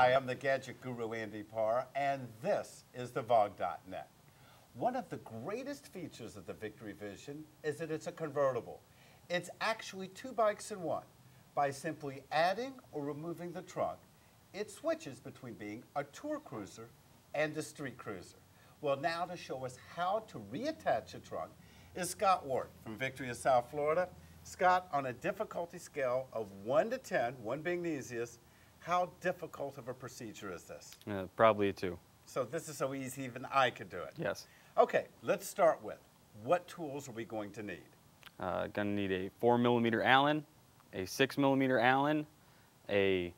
Hi, I'm the Gadget Guru Andy Parr, and this is the Vog.net. One of the greatest features of the Victory Vision is that it's a convertible. It's actually two bikes in one. By simply adding or removing the trunk, it switches between being a tour cruiser and a street cruiser. Well, now to show us how to reattach a trunk is Scott Ward from Victory of South Florida. Scott, on a difficulty scale of 1 to 10, 1 being the easiest, how difficult of a procedure is this? Probably a 2. So this is so easy even I could do it. Yes. Okay, let's start with, what tools are we going to need? Gonna need a 4mm Allen, a 6mm Allen, a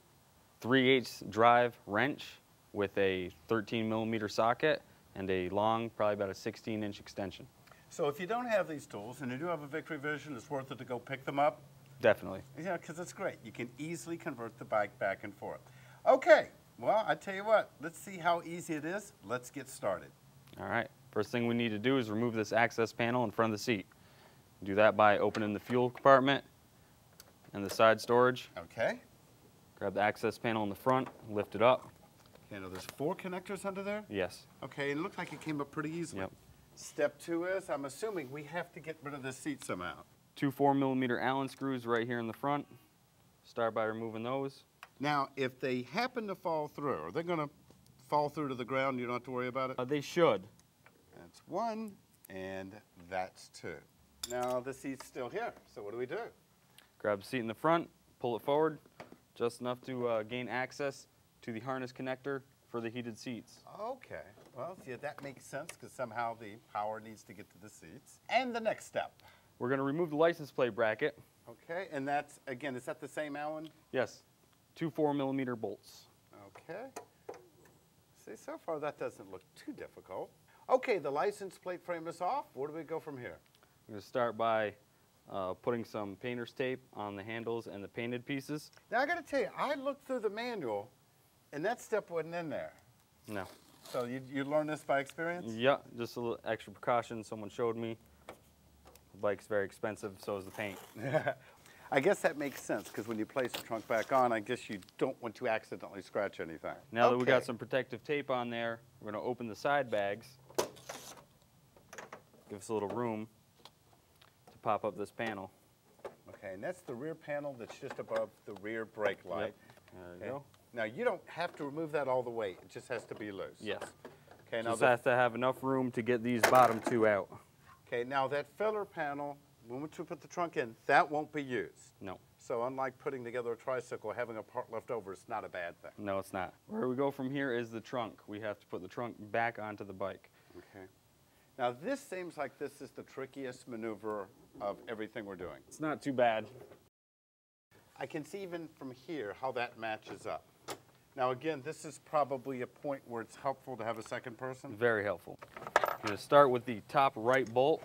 3/8 drive wrench with a 13mm socket, and a long, probably about a 16-inch extension. So if you don't have these tools and you do have a Victory Vision, it's worth it to go pick them up? Definitely. Yeah, because it's great. You can easily convert the bike back and forth. Okay, well, I tell you what, let's see how easy it is. Let's get started. All right. First thing we need to do is remove this access panel in front of the seat. Do that by opening the fuel compartment and the side storage. Okay. Grab the access panel in the front, lift it up. Okay, now there's 4 connectors under there? Yes. Okay, and it looked like it came up pretty easily. Yep. Step 2 is, I'm assuming we have to get rid of this seat somehow. 2 4mm Allen screws right here in the front. Start by removing those. Now, if they happen to fall through, are they going to fall through to the ground? You don't have to worry about it? They should. That's 1, and that's 2. Now, the seat's still here, so what do? Grab the seat in the front, pull it forward, just enough to gain access to the harness connector for the heated seats. Okay. Well, see, that makes sense because somehow the power needs to get to the seats. And the next step. We're going to remove the license plate bracket. Okay, and that's, again, is that the same Allen? Yes. 2 4mm bolts. Okay. See, so far that doesn't look too difficult. Okay, the license plate frame is off. Where do we go from here? I'm going to start by putting some painter's tape on the handles and the painted pieces. Now, I got to tell you, I looked through the manual, and that step wasn't in there. No. So you learned this by experience? Yeah, just a little extra precaution someone showed me. The bike's very expensive, so is the paint. I guess that makes sense, because when you place the trunk back on, I guess you don't want to accidentally scratch anything. Now that we got some protective tape on there, we're going to open the side bags. Give us a little room to pop up this panel. Okay, and that's the rear panel that's just above the rear brake light. Yep. There you go. Now, you don't have to remove that all the way. It just has to be loose. Yes. Okay, now just has to have enough room to get these bottom 2 out. Okay, now that filler panel, when we put the trunk in, that won't be used. No. So unlike putting together a tricycle, having a part left over is not a bad thing. No, it's not. Where we go from here is the trunk. We have to put the trunk back onto the bike. Okay. Now, this seems like this is the trickiest maneuver of everything we're doing. It's not too bad. I can see even from here how that matches up. Now, again, this is probably a point where it's helpful to have a second person. Very helpful. I'm going to start with the top right bolt.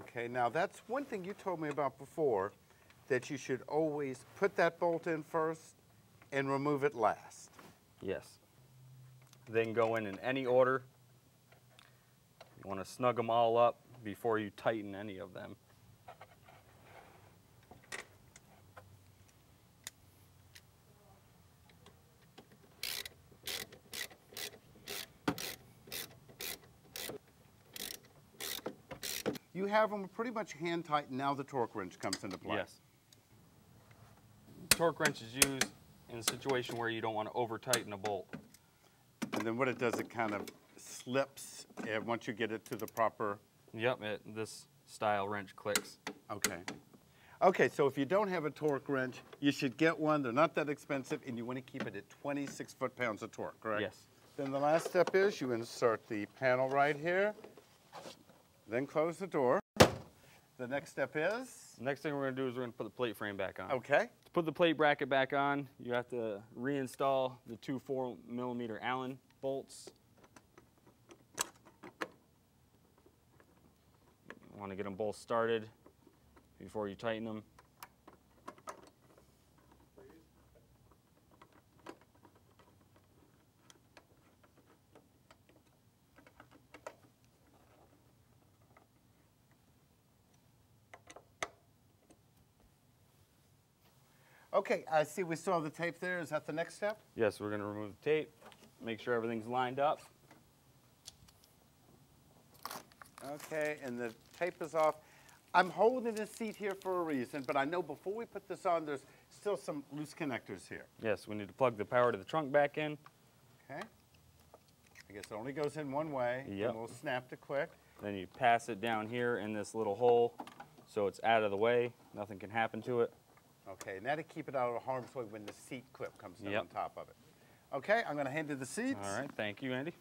Okay, now that's one thing you told me about before, that you should always put that bolt in first and remove it last. Yes. Then go in any order. You want to snug them all up before you tighten any of them. You have them pretty much hand tight, and now the torque wrench comes into play. Yes. Torque wrench is used in a situation where you don't want to over tighten a bolt. And then what it does, it kind of slips once you get it to the proper... Yep, this style wrench clicks. Okay. Okay, so if you don't have a torque wrench, you should get one. They're not that expensive, and you want to keep it at 26 foot-pounds of torque, correct? Yes. Then the last step is you insert the panel right here, then close the door. The next step is? The next thing we're going to do is we're going to put the plate frame back on. Okay. To put the plate bracket back on, you have to reinstall the 2 4mm Allen bolts. You want to get them both started before you tighten them. Okay, I see we still have the tape there. Is that the next step? Yes, we're going to remove the tape, make sure everything's lined up. Okay, and the tape is off. I'm holding the seat here for a reason, but I know before we put this on, there's still some loose connectors here. Yes, we need to plug the power to the trunk back in. Okay. I guess it only goes in one way. Yep. And we'll snap it quick. Then you pass it down here in this little hole so it's out of the way. Nothing can happen to it. Okay, now to keep it out of harm's way when the seat clip comes down Yep. on top of it. Okay, I'm going to hand you the seats. All right, thank you, Andy.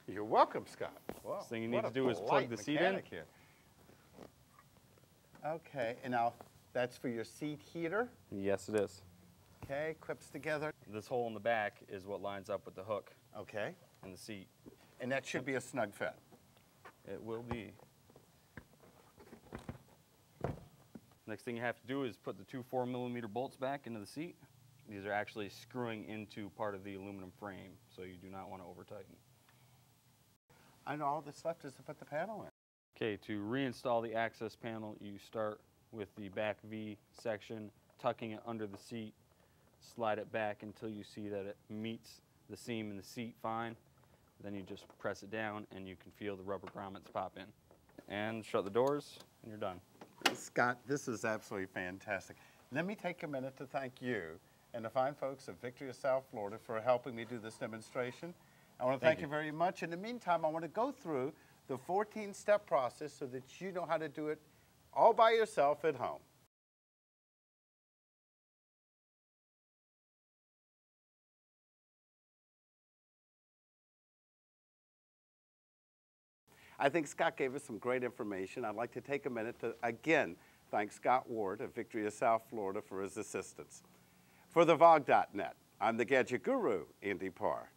You're welcome, Scott. Well, First thing you need to do is plug the seat in. Here. Okay, and now that's for your seat heater. Yes, it is. Okay, clips together. This hole in the back is what lines up with the hook Okay, and the seat. and that should be a snug fit. It will be. Next thing you have to do is put the two 4mm bolts back into the seat. These are actually screwing into part of the aluminum frame, so you do not want to over tighten. I know all that's left is to put the panel in. Okay, to reinstall the access panel, you start with the back V section, tucking it under the seat, slide it back until you see that it meets the seam in the seat fine. Then you just press it down and you can feel the rubber grommets pop in. And shut the doors and you're done. Scott, this is absolutely fantastic. Let me take a minute to thank you and the fine folks of Victoria, South Florida for helping me do this demonstration. I want to thank you very much. In the meantime, I want to go through the 14-step process so that you know how to do it all by yourself at home. I think Scott gave us some great information. I'd like to take a minute to, again, thank Scott Ward of Victoria, South Florida for his assistance. For the VOG.net, I'm the Gadget Guru, Andy Parr.